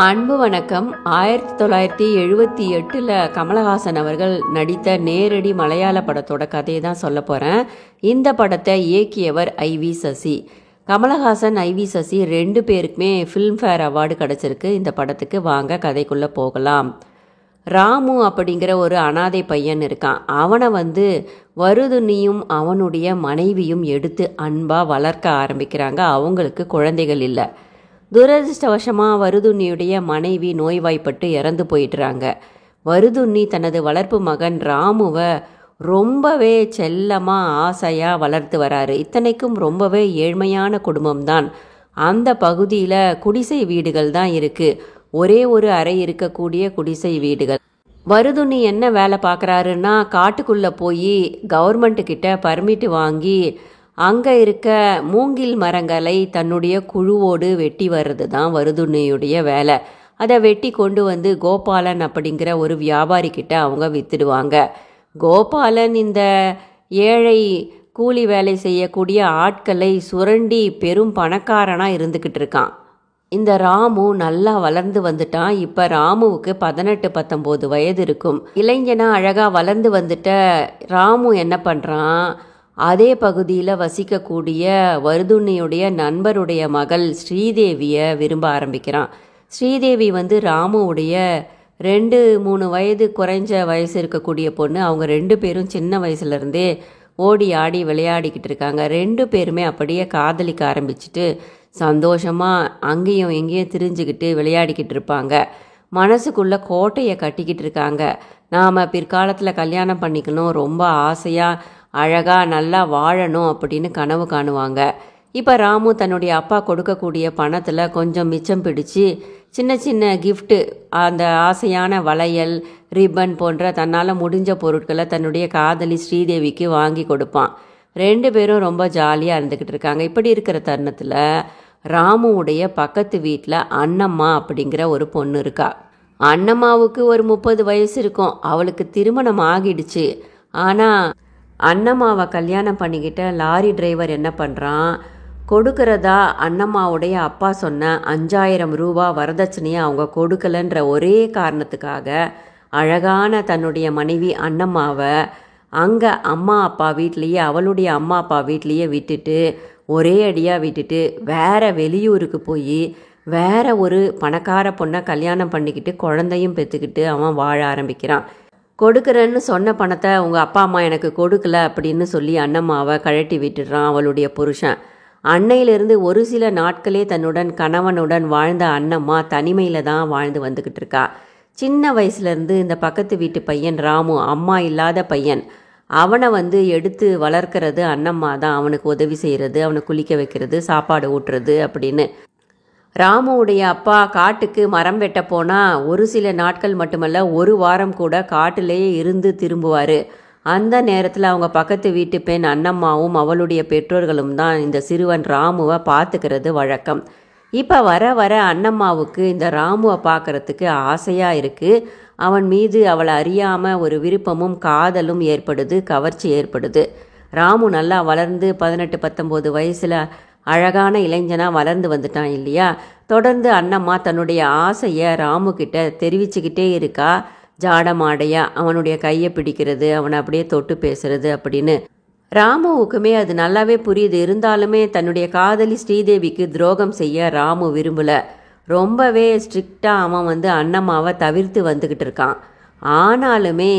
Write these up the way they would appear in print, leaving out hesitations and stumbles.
அன்பு வணக்கம். 1978 கமலஹாசன் அவர்கள் நடித்த நேரடி மலையாள படத்தோட கதையை தான் சொல்ல போகிறேன். இந்த படத்தை இயக்கியவர் ஐவி சசி. கமலஹாசன், ஐவி சசி 2 பேருக்குமே ஃபிலிம்ஃபேர் அவார்டு கிடச்சிருக்கு. இந்த படத்துக்கு வாங்க கதைக்குள்ளே போகலாம். ராமு அப்படிங்கிற ஒரு அனாதை பையன் இருக்கான். அவனை வருதுனியும் அவனுடைய மனைவியும் எடுத்து அன்பாக வளர்க்க ஆரம்பிக்கிறாங்க. அவங்களுக்கு குழந்தைகள் இல்லை. துரதிருஷ்டவசமாக வருதுண்ணியுடைய மனைவி நோய்வாய்ப்பட்டு இறந்து போயிட்டுறாங்க. வருதுண்ணி தனது வளர்ப்பு மகன் ராமுவை ரொம்பவே செல்லமாக ஆசையாக வளர்த்து வராரு. இத்தனைக்கும் ரொம்பவே ஏழ்மையான குடும்பம்தான். அந்த பகுதியில் குடிசை வீடுகள் தான் இருக்குது. ஒரே ஒரு அறை இருக்கக்கூடிய குடிசை வீடுகள். வருதுண்ணி என்ன வேலை பார்க்குறாருன்னா, காட்டுக்குள்ளே போய் கவர்மெண்ட்டுக்கிட்ட பர்மிட் வாங்கி அங்கே இருக்க மூங்கில் மரங்களை தன்னுடைய குழுவோடு வெட்டி வர்றது தான் வருதுண்ணியுடைய வேலை. அதை வெட்டி கொண்டு கோபாலன் அப்படிங்கிற ஒரு வியாபாரிக்கிட்ட அவங்க விற்றுடுவாங்க. கோபாலன் இந்த ஏழை கூலி வேலை செய்யக்கூடிய ஆட்களை சுரண்டி பெரும் பணக்காரனாக இருந்துக்கிட்டு இருக்கான். இந்த ராமு நல்லா வளர்ந்து வந்துட்டான். இப்போ ராமுவுக்கு 18-19 வயது இருக்கும். இளைஞனா அழகாக வளர்ந்து வந்துட்ட ராமு என்ன பண்ணுறான், அதே பகுதியில் வசிக்கக்கூடிய வருதுண்ணியுடைய நண்பருடைய மகள் ஸ்ரீதேவியை விரும்ப ஆரம்பிக்கிறான். ஸ்ரீதேவி ராமுவுடைய 2-3 வயது குறைஞ்ச வயசு இருக்கக்கூடிய பொண்ணு. அவங்க 2 பேரும் சின்ன வயசுலேருந்தே ஓடி ஆடி விளையாடிக்கிட்டு இருக்காங்க. 2 பேருமே அப்படியே காதலிக்க ஆரம்பிச்சுட்டு சந்தோஷமாக அங்கேயும் எங்கேயும் திரிஞ்சுக்கிட்டு விளையாடிக்கிட்டு இருப்பாங்க. மனசுக்குள்ளே கோட்டையை கட்டிக்கிட்டு இருக்காங்க. நாம் பிற்காலத்தில் கல்யாணம் பண்ணிக்கணும், ரொம்ப ஆசையாக அழகாக நல்லா வாழணும் அப்படின்னு கனவு காணுவாங்க. இப்போ ராமு தன்னுடைய அப்பா கொடுக்கக்கூடிய பணத்தில் கொஞ்சம் மிச்சம் பிடிச்சி சின்ன சின்ன கிஃப்ட்டு, அந்த ஆசையான வளையல், ரிப்பன் போன்ற தன்னால் முடிஞ்ச பொருட்களை தன்னுடைய காதலி ஸ்ரீதேவிக்கு வாங்கி கொடுப்பான். 2 பேரும் ரொம்ப ஜாலியாக இருந்துக்கிட்டு இருக்காங்க. இப்படி இருக்கிற தருணத்தில் ராமுவுடைய பக்கத்து வீட்டில் அண்ணம்மா அப்படிங்கிற ஒரு பொண்ணு இருக்கா. அண்ணம்மாவுக்கு ஒரு 30 வயசு இருக்கும். அவளுக்கு திருமணம் ஆகிடுச்சு. ஆனால் அண்ணம்மாவை கல்யாணம் பண்ணிக்கிட்ட லாரி டிரைவர் என்ன பண்ணுறான், கொடுக்கறதா அண்ணம்மாவுடைய அப்பா சொன்ன 5000 ரூபா வரதட்சணையை அவங்க கொடுக்கலன்ற ஒரே காரணத்துக்காக அழகான தன்னுடைய மனைவி அண்ணம்மாவை அங்கே அம்மா அப்பா வீட்லேயே, அவளுடைய அம்மா அப்பா வீட்லேயே விட்டுட்டு, ஒரே அடியாக விட்டுட்டு வேற வெளியூருக்கு போய் வேற ஒரு பணக்கார பொண்ணை கல்யாணம் பண்ணிக்கிட்டு குழந்தையும் பெற்றுக்கிட்டு அவன் வாழ ஆரம்பிக்கிறான். கொடுக்குறேன்னு சொன்ன பணத்தை உங்கள் அப்பா அம்மா எனக்கு கொடுக்கல அப்படின்னு சொல்லி அண்ணம்மாவை கழட்டி விட்டுடுறான் அவளுடைய புருஷன். அன்னையிலிருந்து ஒரு சில நாட்களே தன்னுடன் கணவனுடன் வாழ்ந்த அண்ணம்மா தனிமையில் தான் வாழ்ந்து வந்துக்கிட்டு இருக்கா. சின்ன வயசுலேருந்து இந்த பக்கத்து வீட்டு பையன் ராமு, அம்மா இல்லாத பையன், அவனை எடுத்து வளர்க்குறது அண்ணம்மா தான். அவனுக்கு உதவி செய்கிறது, அவனை குளிக்க வைக்கிறது, சாப்பாடு ஊட்டுறது அப்படின்னு. ராமுவுடைய அப்பா காட்டுக்கு மரம் வெட்ட போனால் ஒரு சில நாட்கள் மட்டுமல்ல, 1 வாரம் கூட காட்டிலேயே இருந்து திரும்புவார். அந்த நேரத்தில் அவங்க பக்கத்து வீட்டு பெண் அண்ணம்மாவும் அவளுடைய பெற்றோர்களும் தான் இந்த சிறுவன் ராமுவை பார்த்துக்கிறது வழக்கம். இப்போ வர வர அண்ணம்மாவுக்கு இந்த ராமுவை பார்க்குறதுக்கு ஆசையாக இருக்குது. அவன் மீது அவளை அறியாமல் ஒரு விருப்பமும் காதலும் ஏற்படுது, கவர்ச்சி ஏற்படுது. ராமு நல்லா வளர்ந்து 18-19 வயசில் அழகான இளைஞனாக வளர்ந்து வந்துட்டான் இல்லையா. தொடர்ந்து அண்ணம்மா தன்னுடைய ஆசையை ராமு கிட்ட தெரிவிச்சுக்கிட்டே இருக்கா. ஜாடமாடையா அவனுடைய கையை பிடிக்கிறது, அவனை அப்படியே தொட்டு பேசுறது அப்படின்னு. ராமுவுக்குமே அது நல்லாவே புரியுது. இருந்தாலுமே தன்னுடைய காதலி ஸ்ரீதேவிக்கு துரோகம் செய்ய ராமு விரும்பலை. ரொம்பவே ஸ்ட்ரிக்டாக அவன் அண்ணம்மாவை தவிர்த்து வந்துக்கிட்டு இருக்கான். ஆனாலுமே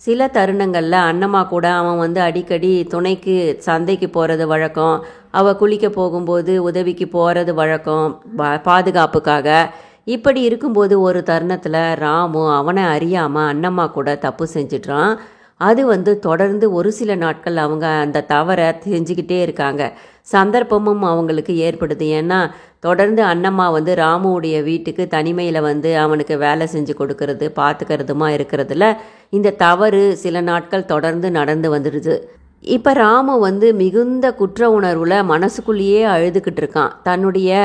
சில தருணங்களில் அண்ணம்மா கூட அவன் அடிக்கடி துணைக்கு சந்தைக்கு போகிறது வழக்கம். அவள் குளிக்க போகும்போது உதவிக்கு போகிறது வழக்கம், பாதுகாப்புக்காக. இப்படி இருக்கும்போது ஒரு தருணத்தில் ராமு அவனை அறியாமல் அண்ணம்மா கூட தப்பு செஞ்சிட்றான். அது தொடர்ந்து ஒரு சில நாட்கள் அவங்க அந்த தவறை செஞ்சுக்கிட்டே இருக்காங்க. சந்தர்ப்பமும் அவங்களுக்கு ஏற்படுது. ஏன்னா தொடர்ந்து அண்ணம்மா ராமுவுடைய வீட்டுக்கு தனிமையில் அவனுக்கு வேலை செஞ்சு கொடுக்கறது, பார்த்துக்கிறதுமா இருக்கிறதுல இந்த தவறு சில நாட்கள் தொடர்ந்து நடந்து வந்துடுது. இப்போ ராமு மிகுந்த குற்ற உணர்வில் மனசுக்குள்ளேயே அழுதுகிட்டு இருக்கான். தன்னுடைய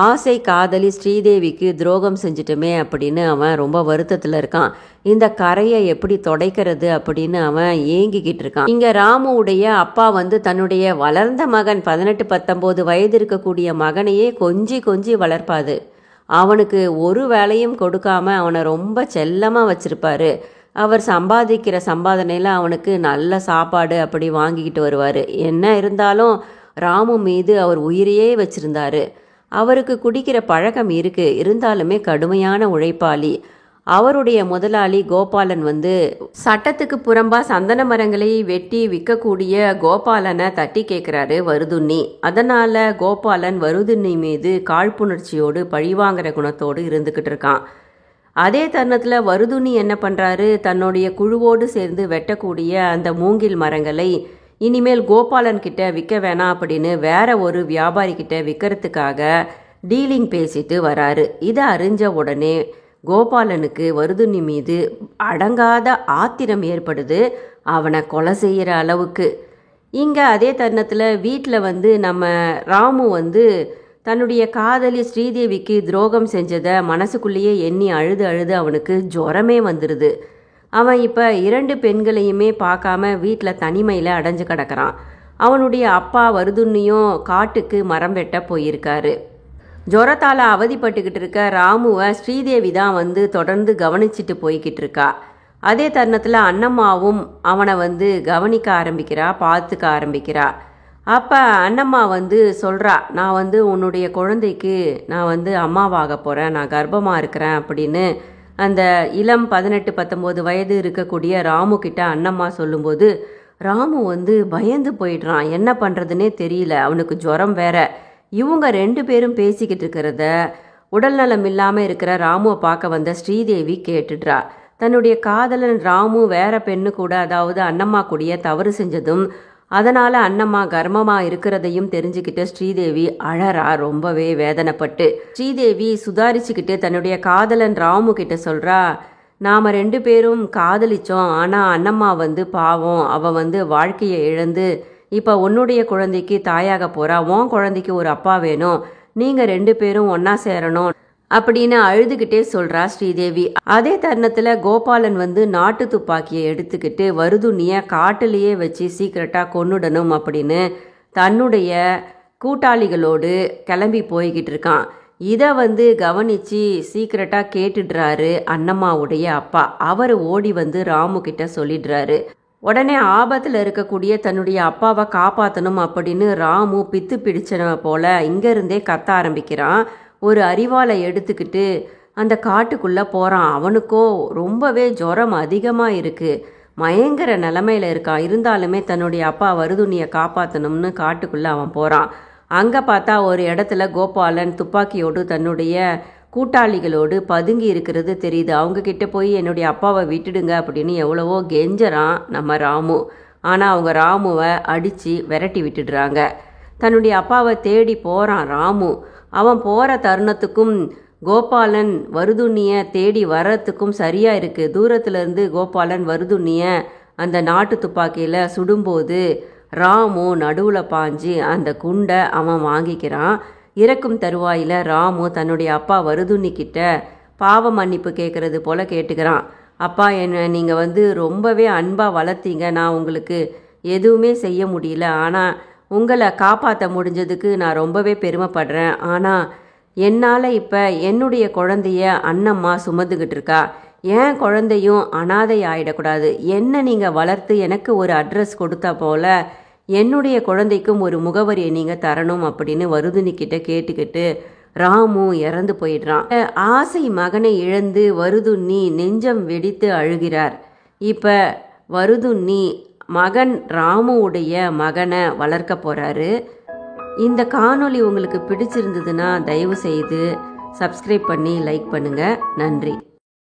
ஆசை காதலி ஸ்ரீதேவிக்கு துரோகம் செஞ்சிட்டோமே அப்படின்னு அவன் ரொம்ப வருத்தத்தில் இருக்கான். இந்த கரையை எப்படி துடைக்கிறது அப்படின்னு அவன் ஏங்கிக்கிட்டு இருக்கான். இங்கே ராமுவுடைய அப்பா தன்னுடைய வளர்ந்த மகன் 18-19 வயது இருக்கக்கூடிய மகனையே கொஞ்சி கொஞ்சி வளர்ப்பாது. அவனுக்கு ஒரு வேலையும் கொடுக்காம அவனை ரொம்ப செல்லமாக வச்சிருப்பாரு. அவர் சம்பாதிக்கிற சம்பாதனையில் அவனுக்கு நல்ல சாப்பாடு அப்படி வாங்கிக்கிட்டு வருவார். என்ன இருந்தாலும் ராமு மீது அவர் உயிரையே வச்சிருந்தாரு. அவருக்கு குடிக்கிற பழக்கம் இருக்கு, இருந்தாலுமே கடுமையான உழைப்பாளி. அவருடைய முதலாளி கோபாலன் சட்டத்துக்கு புறம்பா சந்தன மரங்களை வெட்டி விற்கக்கூடிய கோபாலனை தட்டி கேட்குறாரு வருதுண்ணி. அதனால கோபாலன் வருதுண்ணி மீது காழ்ப்புணர்ச்சியோடு பழிவாங்கிற குணத்தோடு இருந்துக்கிட்டு இருக்கான். அதே தருணத்தில் வருதுண்ணி என்ன பண்ணுறாரு, தன்னுடைய குழுவோடு சேர்ந்து வெட்டக்கூடிய அந்த மூங்கில் மரங்களை இனிமேல் கோபாலன் கிட்ட விற்க வேணாம் அப்படின்னு வேற ஒரு வியாபாரி கிட்ட விற்கிறதுக்காக டீலிங் பேசிட்டு வராரு. இதை அறிஞ்ச உடனே கோபாலனுக்கு வருதுண்ணி மீது அடங்காத ஆத்திரம் ஏற்படுது, அவனை கொலை செய்கிற அளவுக்கு. இங்கே அதே தருணத்தில் வீட்டில் நம்ம ராமு தன்னுடைய காதலி ஸ்ரீதேவிக்கு துரோகம் செஞ்சதை மனசுக்குள்ளேயே எண்ணி அழுது அழுது அவனுக்கு ஜுரமே வந்துடுது. அவன் இப்போ 2 பெண்களையுமே பார்க்காம வீட்டில் தனிமையில் அடைஞ்சு கிடக்கிறான். அவனுடைய அப்பா வருதுண்ணியும் காட்டுக்கு மரம் வெட்ட போயிருக்காரு. ஜுரத்தால் அவதிப்பட்டுக்கிட்டு இருக்க ராமுவை ஸ்ரீதேவி தான் தொடர்ந்து கவனிச்சிட்டு போய்கிட்டு இருக்கா. அதே தருணத்தில் அண்ணம்மாவும் அவனை கவனிக்க ஆரம்பிக்கிறா, பார்த்துக்க ஆரம்பிக்கிறா. அப்போ அண்ணம்மா சொல்கிறா, நான் உன்னுடைய குழந்தைக்கு நான் அம்மாவாக போகிறேன், நான் கர்ப்பமாக இருக்கிறேன் அப்படின்னு அந்த இளம் 18-19 வயது இருக்கக்கூடிய ராமு கிட்ட அண்ணம்மா சொல்லும்போது ராமு பயந்து போயிடுறான். என்ன பண்ணுறதுனே தெரியல, அவனுக்கு ஜுரம் வேற. இவங்க 2 பேரும் பேசிக்கிட்டு இருக்கிறத உடல்நலம் இல்லாமல் இருக்கிற ராமுவை பார்க்க வந்த ஸ்ரீதேவி கேட்டுடுறா. தன்னுடைய காதலன் ராமு வேற பெண்ணு கூட, அதாவது அண்ணம்மா கூடிய தவறு செஞ்சதும் அதனால் அண்ணம்மா கர்ப்பமாக இருக்கிறதையும் தெரிஞ்சுக்கிட்டு ஸ்ரீதேவி அழறா, ரொம்பவே வேதனைப்பட்டு. ஸ்ரீதேவி சுதாரிச்சுக்கிட்டு தன்னுடைய காதலன் ராமு கிட்ட சொல்கிறா, நாம் 2 பேரும் காதலிச்சோம், ஆனால் அண்ணம்மா பாவம், அவள் வாழ்க்கையை இழந்து இப்போ உன்னுடைய குழந்தைக்கு தாயாக போகிறா, உன் குழந்தைக்கு ஒரு அப்பா வேணும், நீங்கள் 2 பேரும் ஒன்றா சேரணும் அப்படின்னு அழுதுகிட்டே சொல்கிறா ஸ்ரீதேவி. அதே தருணத்தில் கோபாலன் நாட்டு துப்பாக்கியை எடுத்துக்கிட்டு வருதுண்ணியை காட்டிலேயே வச்சு சீக்கிரட்டாக கொன்னுடணும் அப்படின்னு தன்னுடைய கூட்டாளிகளோடு கிளம்பி போய்கிட்டு இருக்கான். இதை கவனித்து சீக்கிரட்டாக கேட்டுடுறாரு அண்ணம்மாவுடைய அப்பா. அவர் ஓடி ராமு கிட்ட சொல்லிடுறாரு. உடனே ஆபத்தில் இருக்கக்கூடிய தன்னுடைய அப்பாவை காப்பாற்றணும் அப்படின்னு ராமு பித்து பிடிச்சன போல இங்கேருந்தே கத்த ஆரம்பிக்கிறான். ஒரு அரிவாளை எடுத்துக்கிட்டு அந்த காட்டுக்குள்ளே போகிறான். அவனுக்கோ ரொம்பவே ஜுரம் அதிகமாக இருக்குது, பயங்கர நிலமையில் இருக்கான். இருந்தாலுமே தன்னுடைய அப்பா வருதுண்ணியை காப்பாற்றணும்னு காட்டுக்குள்ளே அவன் போகிறான். அங்கே பார்த்தா ஒரு இடத்துல கோபாலன் துப்பாக்கியோடு தன்னுடைய கூட்டாளிகளோடு பதுங்கி இருக்கிறது தெரியுது. அவங்கக்கிட்ட போய் என்னுடைய அப்பாவை விட்டுடுங்க அப்படின்னு எவ்வளவோ கெஞ்சறான் நம்ம ராமு. ஆனால் அவங்க ராமுவை அடித்து விரட்டி விட்டுடுறாங்க. தன்னுடைய அப்பாவை தேடி போகிறான் ராமு. அவன் போகிற தருணத்துக்கும் கோபாலன் வருதுண்ணியை தேடி வர்றதுக்கும் சரியாக இருக்குது. தூரத்துலேருந்து கோபாலன் வருதுண்ணியை அந்த நாட்டு துப்பாக்கியில் சுடும்போது ராமு நடுவில் பாஞ்சு அந்த குண்டை அவன் வாங்கிக்கிறான். இறக்கும் தருவாயில் ராமு தன்னுடைய அப்பா வருதுண்ணிக்கிட்ட பாவ மன்னிப்பு கேட்குறது போல் கேட்டுக்கிறான். அப்பா, என்னை நீங்கள் ரொம்பவே அன்பாக வளர்த்தீங்க, நான் உங்களுக்கு எதுவுமே செய்ய முடியல, ஆனால் உங்களை காப்பாற்ற முடிஞ்சதுக்கு நான் ரொம்பவே பெருமைப்படுறேன். ஆனால் என்னால் இப்போ என்னுடைய குழந்தைய அண்ணம்மா சுமந்துக்கிட்டு இருக்கா, என் குழந்தையும் அனாதை ஆகிடக்கூடாது. என்ன நீங்கள் வளர்த்து எனக்கு ஒரு அட்ரஸ் கொடுத்தா போல் என்னுடைய குழந்தைக்கும் ஒரு முகவரியை நீங்கள் தரணும் அப்படின்னு வருதுண்ணிக்கிட்ட கேட்டுக்கிட்டு ராமு இறந்து போயிடுறான். ஆசை மகனை இழந்து வருதுண்ணி நெஞ்சம் வெடித்து அழுகிறார். இப்போ வருதுண்ணி மகன் ராமுவுடைய மகனை வளர்க்க போகிறாரு. இந்த காணொளி உங்களுக்கு பிடிச்சிருந்ததுன்னா தயவு செய்து சப்ஸ்கிரைப் பண்ணி லைக் பண்ணுங்கள். நன்றி.